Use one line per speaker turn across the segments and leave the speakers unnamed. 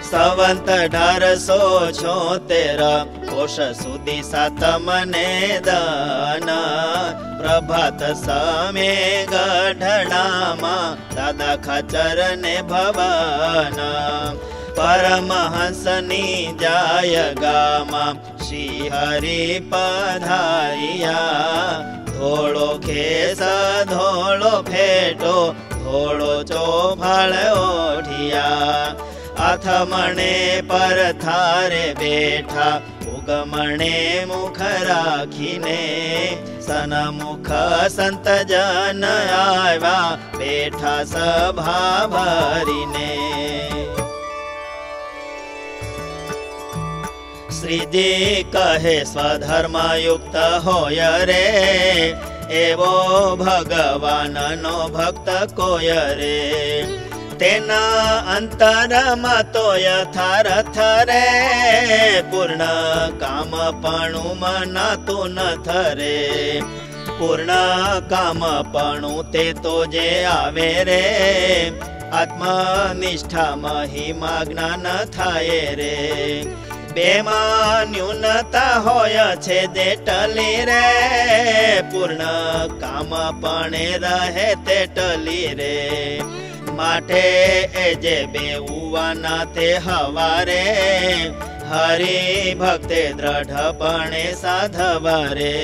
સંવંત 1876 કોષ સુધી સાતમને દન પ્રભાત સમે ગઢડામાં દાદા ખાચર ને ભવન પરમહંસની જાય ગામાં શ્રી હરિ પધાર્યા ધોળો ખેસ ધોળો ફેટો ધોળો ચોફાળ ઓઠિયા આથમણે પર થારે બેઠા ઉગમણે મુખ રાખીને સનમુખ સંત જન આવ્યા બેઠા સભા ભરીને શ્રીજી કહે સ્વધર્મયુક્ત હોય રે એવો ભગવાનનો ભક્ત કોઈ રે તેના અંતરમાં તો યથાર્થ રે પૂર્ણ કામપણું મનાતું ન રે પૂર્ણ કામપણું તે તો જે આવે રે આત્મનિષ્ઠા મહિમા જ્ઞાન થાય રે બેમાં ન્યૂનતા હોય છે જે ટલી રે પૂર્ણ કામપણે રહે તે ટલી રે માટે એ જે બેઉવાના તે હવારે હરિ ભક્તે દ્રઢપણે સાધવારે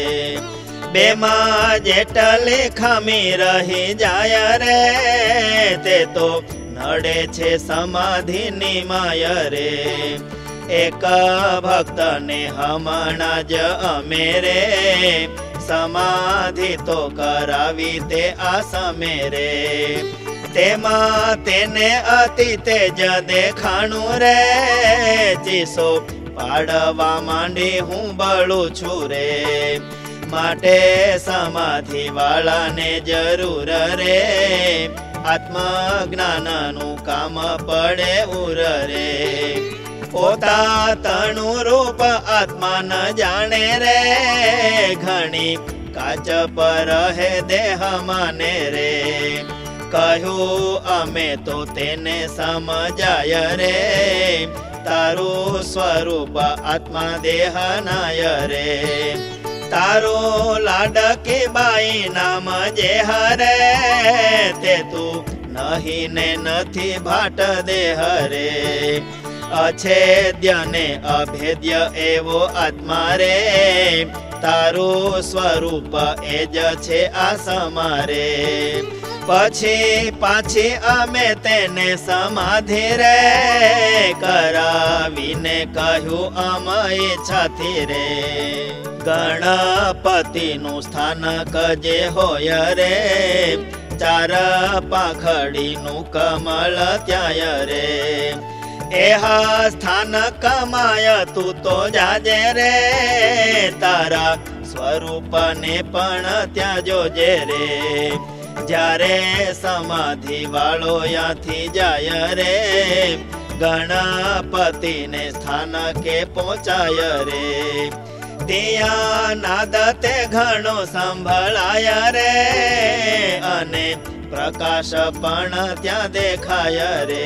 બેમાં જેટલી ખમી રહી જાય રે તે તો નડે છે સમાધિની માય રે એક ભક્તને હમણાં જ અમે રે સમાધિ તો કરાવી તે આસમે રે તેમાં તેને અતિ તેજ દેખાણું રે ચીસો પાડવા માંડી હું બળું છું રે માટે સમાધિ વાળાને જરૂર રે આત્મજ્ઞાનનું કામ પડે ઉર રે પોતાનું રૂપ આત્મા ન જાણે રે ઘણી કાચ પર હે દેહ માને રે કહ્યું અમે તો તેને સમજાય રે તારું સ્વરૂપ આત્મા દેહ નાય રે તારું લાડકી બાઈ નામ જે હરે તે તું નહીં ને નથી ભાટ દેહ રે અછેદ્ય ને અભેદ્ય એવો આત્મા રે તારું સ્વરૂપ એ જ છે આ સમારે પછી પાછી અમે તેને સમાધિ રે કરાવીને કહ્યું અમે ઈચ્છાથી રે ગણપતિનું સ્થાનક જે હોય રે ચાર પાંખડીનું કમળ ત્યાંય રે એહા સ્થાનક માય તું તો જાજે રે તારા સ્વરૂપને પણ ત્યાં જોજે રે જ્યારે સમાધિ વાળો યાથી જાય રે ગણપતિને સ્થાનકે પહોંચાય રે ત્યાં નાદ તે ઘણો સંભળાય રે અને પ્રકાશ પણ ત્યાં દેખાય રે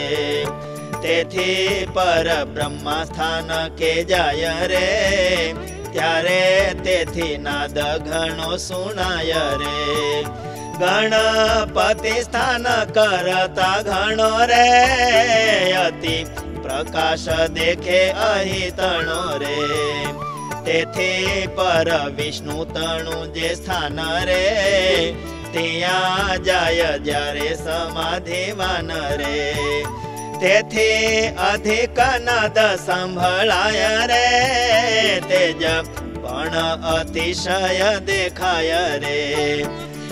તેથી પર બ્રહ્મા સ્થાનકે જાય રે ત્યારે તેથી નાદ ઘણો સુણાય રે ગણપતિ સ્થાન કરતા ઘણો રે અતિ પ્રકાશ દેખે અહીં તણો રે તેથી પર વિષ્ણુ તણું જે સ્થાન રે ત્યાં જાય જ્યારે સમાધિવાન રે તેથી અધિક નાદ સંભળાય રે તેજ પણ અતિશય દેખાય રે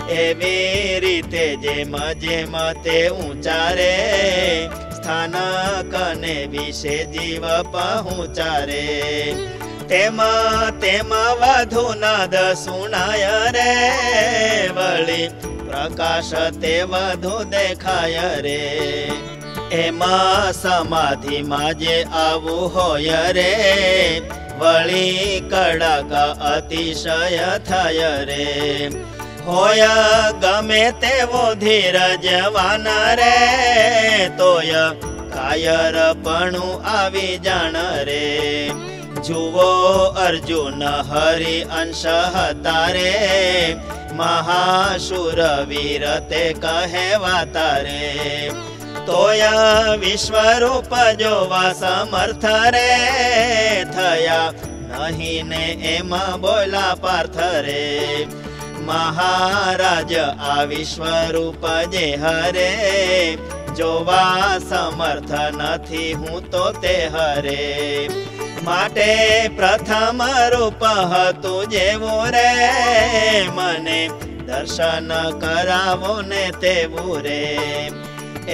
એવી રીતે જેમ જેમ તે ઊંચા રે સ્થાનકને વિશે જીવ પહોંચારે તેમાં તેમાં વધુ નાદ સુણાય રે વળી પ્રકાશ તે વધુ દેખાય રે એમાં સમાધિમાં જે આવું હોય રે વળી કડક અતિશય થાય રે હોય ગમે તેવો ધીરજવાન રે તોય કાયરપણું આવી જાણ રે જુઓ અર્જુન હરિ અંશ હતા રે મહાશુર વીર તે કહેવાતા રે તોય વિશ્વરૂપ જોવા સમર્થ રે થયા નહીં ને એમાં બોલા પાર્થ રે મહારાજ આ વિશ્વરૂપ જે હરે જોવા સમર્થ નથી હું તો તે હરે માટે પ્રથમ રૂપ હતું જેવું રે મને દર્શન કરાવો ને તેવું રે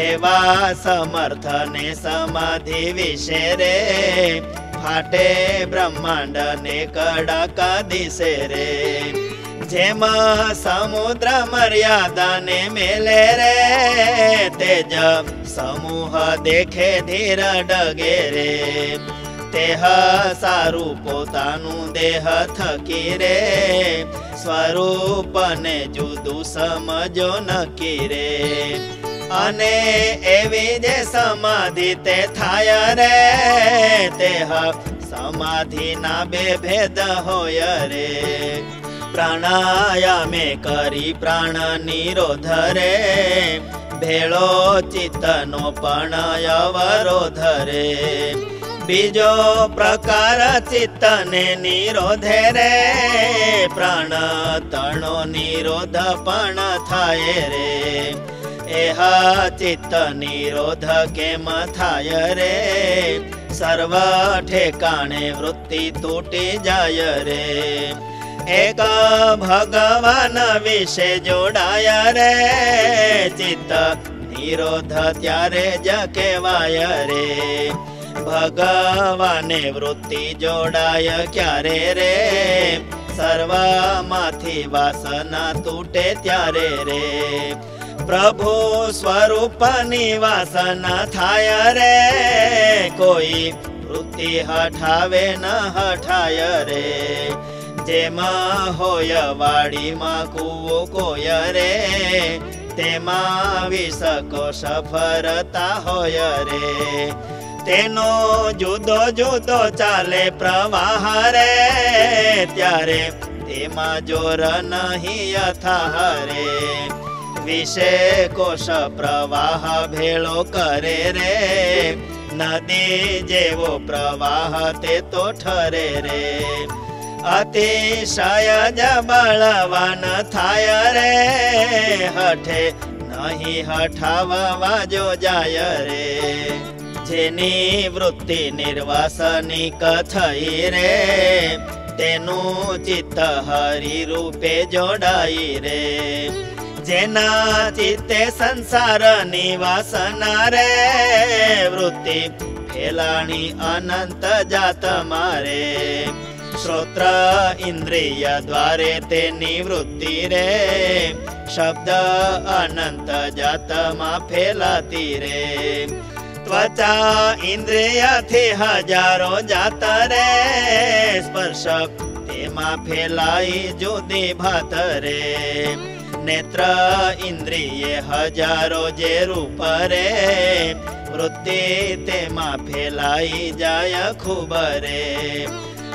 એવા સમર્થ ને સમાધિ વિશે રે ફાટે બ્રહ્માંડ ને કડાકા દિશે રે જેમાં સમુદ્ર મર્યાદા ને મેલે રે તેજ સમૂહ દેખે ધીર ડગે રે તેહ સારું પોતાનું દેહ થકી રે સ્વરૂપ ને જુદું સમજો નક્કી રે અને એવી જે સમાધિ તે થાય રે તેહ સમાધિ ના બે ભેદ હોય રે પ્રાણાયામે કરી પ્રાણ નિરોધ રે ભેળો ચિત્તનો પણ અવરોધ રે બીજો પ્રકાર ચિત્તને નિરોધે રે પ્રાણ તણો નિરોધ પણ થાય રે એહ ચિત્ત નિરોધ કેમ થાય રે સર્વ ઠેકાણે વૃત્તિ તૂટી જાય રે એક ભગવાન વિશે જોડાય રે ચિત્ત નિરોધ ત્યારે જ કહેવાય રે ભગવાને વૃત્તિ જોડાય ક્યારે રે સર્વમાંથી વાસના તૂટે ત્યારે રે પ્રભુ સ્વરૂપની વાસના થાય રે કોઈ વૃત્તિ હઠાવે ન હઠાય રે જેમાં હોય વાડીમાં કૂવો કોય રે તેમાં વિષકો સફરતા હોય રે તેનો જુદો જુદો ચાલે પ્રવાહ રે ત્યારે તેમાં જોર નહીં અથાહ રે વિશે કોશ પ્રવાહ ભેળો કરે રે નદી જેવો પ્રવાહ તે તો ઠરે રે અતિશય જ બળવાન થાય રે હઠે નહીં હઠાવવા જો જાય રે જેની વૃત્તિ નિર્વાસનિક થઈ રે તેનું ચિત્ત હરિ રૂપે જોડાઈ રે જેના ચિત્તે સંસારની વાસના રે વૃત્તિ ફેલાણી અનંત જાત મારે શ્રોત્ર ઇન્દ્રિય દ્વારે તેની વૃત્તિ રે શબ્દ અનંત જાતમાં ફેલાતી રે ત્વચા ઇન્દ્રિયથી હજારો જાત રે સ્પર્શ તેમાં ફેલાઈ જુદી ભાત રે નેત્ર ઇન્દ્રિય હજારો જે રૂપ રે વૃત્તિ તેમાં ફેલાઈ જાય ખૂબ રે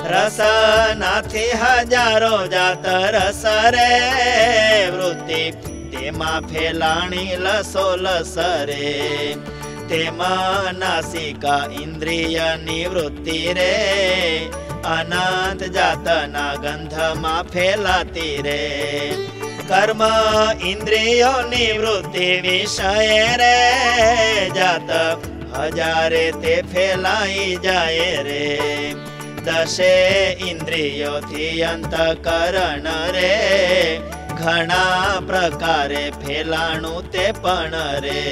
રસનાથી હજારો જાત રસ રે વૃત્તિ તેમાં ફેલાણી લસો લસ રે તેમાં નાસિકા ઇન્દ્રિયની વૃત્તિ રે અનંત જાતના ગંધમાં ફેલાતી રે કર્મ ઇન્દ્રિયોની વૃત્તિ વિષય રે જાત હજારે તે ફેલાઈ જાય રે દશે ઇન્દ્રિયોથી અંતકરણ રે ઘણા પ્રકારે ફેલાણું તે પણ રે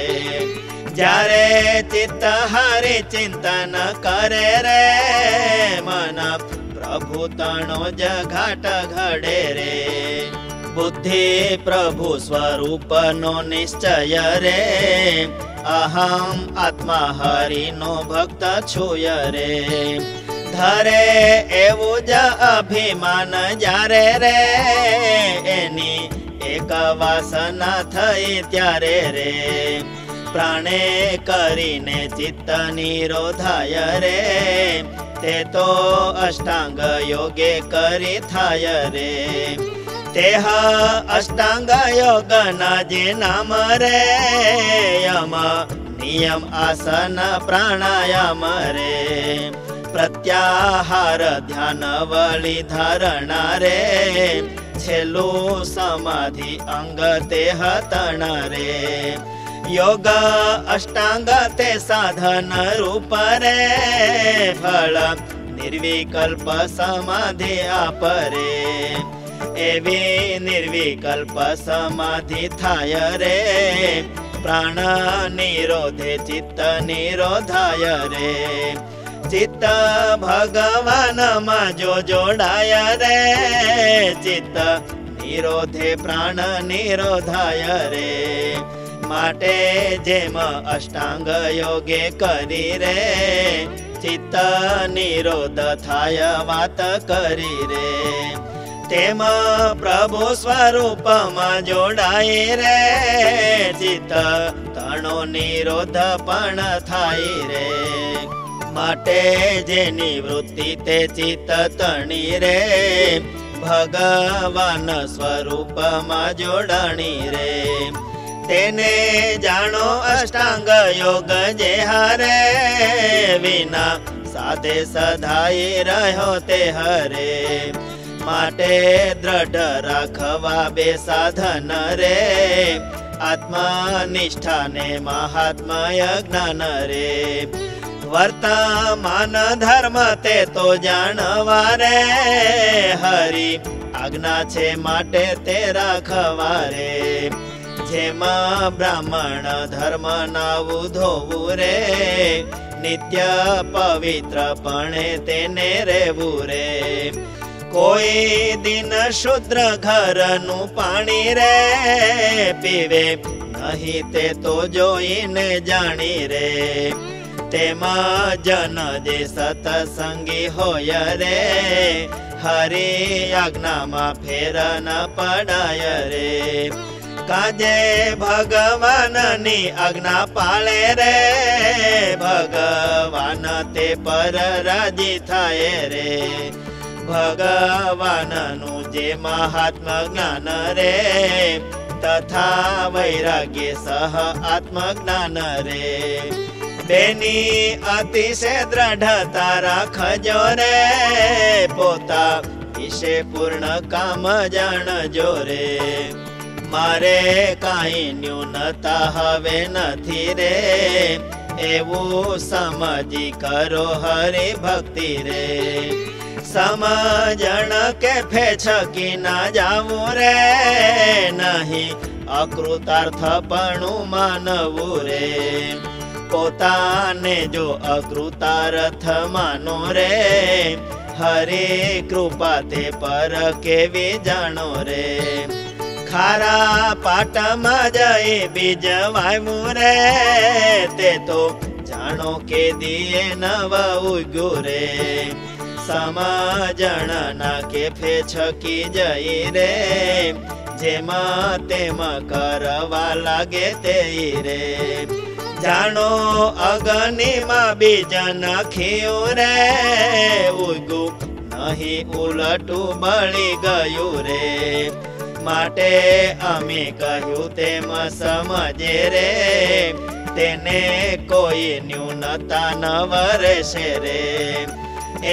જ્યારે ચિત્ત હરિ ચિંતન કરે રે મન પ્રભુ તણો જ ઘાટ ઘડે રે બુદ્ધિ પ્રભુ સ્વરૂપનો નિશ્ચય રે અહમ આત્મા હરિનો ભક્ત છુય રે ધરે એવું જ અભિમાન જ્યારે રે એની એક વાસના થઈ ત્યારે રે प्राणे करीने चित्त निरोधाय रे ते तो अष्टांग योगे करी थाय रे तेह अष्टांग योग ना जे नाम रे यम नियम आसन प्राणायाम रे प्रत्याहार ध्यान वली धारणा रे छेलू समाधि अंग ते हतण रे योग अष्टांग ते साधन रूप रे फल निर्विकल्प समाधि आपरे एवी निर्विकल्प समाधि थाय रे प्राण निरोधे चित्त निरोधाय रे चित्त भगवान मा जो जोड़ाय रे चित्त निरोधे प्राण निरोधाय रे माटे जेम अष्टांग योगे करी रे चित्त निरोध थाय वात करी रे तेम प्रभु स्वरूप मा जोड़ाय रे चित्त तणो निरोध पण थाय रे माटे जेनी वृत्ति ते चित्त तणी रे भगवान स्वरूप मा जोड़णी रे तेने जानो अष्टांग योग जे हारे विना साधे सधाई रहो ते हरे माटे दृढ़ राखवा बे साधन रे आत्मा निष्ठा ने महात्मय ज्ञान रे वर्तमान धर्म ते तो जानवा रे हरि आज्ञा छे माटे ते राखवा रे जेमा ब्राह्मण धर्म नावु धोवु रे नित्य पवित्र पणे तेने रेवु रे कोई दिन शूद्र घर नु पाणी रे पीवे नहीं ते तो जोईने जाणी रे तेमा जन जे सतसंगी होय रे हरि आज्ञा मा फेर न पडाय रे काजे भगवान नी आज्ञा पाळे रे भगवान ते पर राजी थाय रे भगवान नु जे महात्मा ज्ञान रे तथा वैराग्य सह आत्मज्ञान रे बेनी अतिशय दृढ़ता राखजो रे पोता विषे पूर्ण काम जाणजो रे मारे काई न्यूनता हवे नथी रे एवू समझी करो हरि भक्ति रे समझण के फेछकी ना जावू रे नहीं अकृतार्थपणु मानवू रे पोताने जो अकृतार्थ मानो रे हरि कृपा ते पर केवी जानो रे खारा पाट में जाए बीज वायु रे ते तो जानो के दिए नव उग्यो रे समझण ना के फेछकी जई रे जेमा तेमा करवा लागे ते रे जानो अग्नि में बीज नख्यो रे उगू नहीं उलटू बળી गयु रे माटे अमे कहू तेम समझे रे तेने कोई न्यूनता न वरसे रे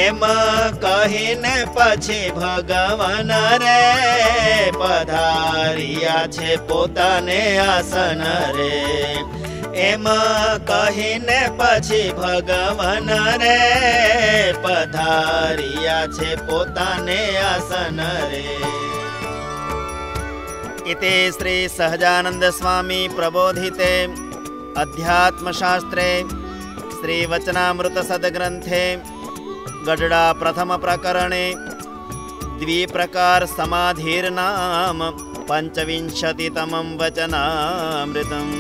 एम कहीने पछी भगवान रे पधारिया छे पोताने आसन रे एम कहीने पछी भगवान रे पधारिया छे पोताने आसन रे। इति श्री सहजानंद स्वामी प्रबोधिते अध्यात्मशास्त्रे श्री वचनामृत सद्ग्रंथे गडडा प्रथम प्रकरणे द्विप्रकार समाधिर्नाम 25तमं वचनामृतम्।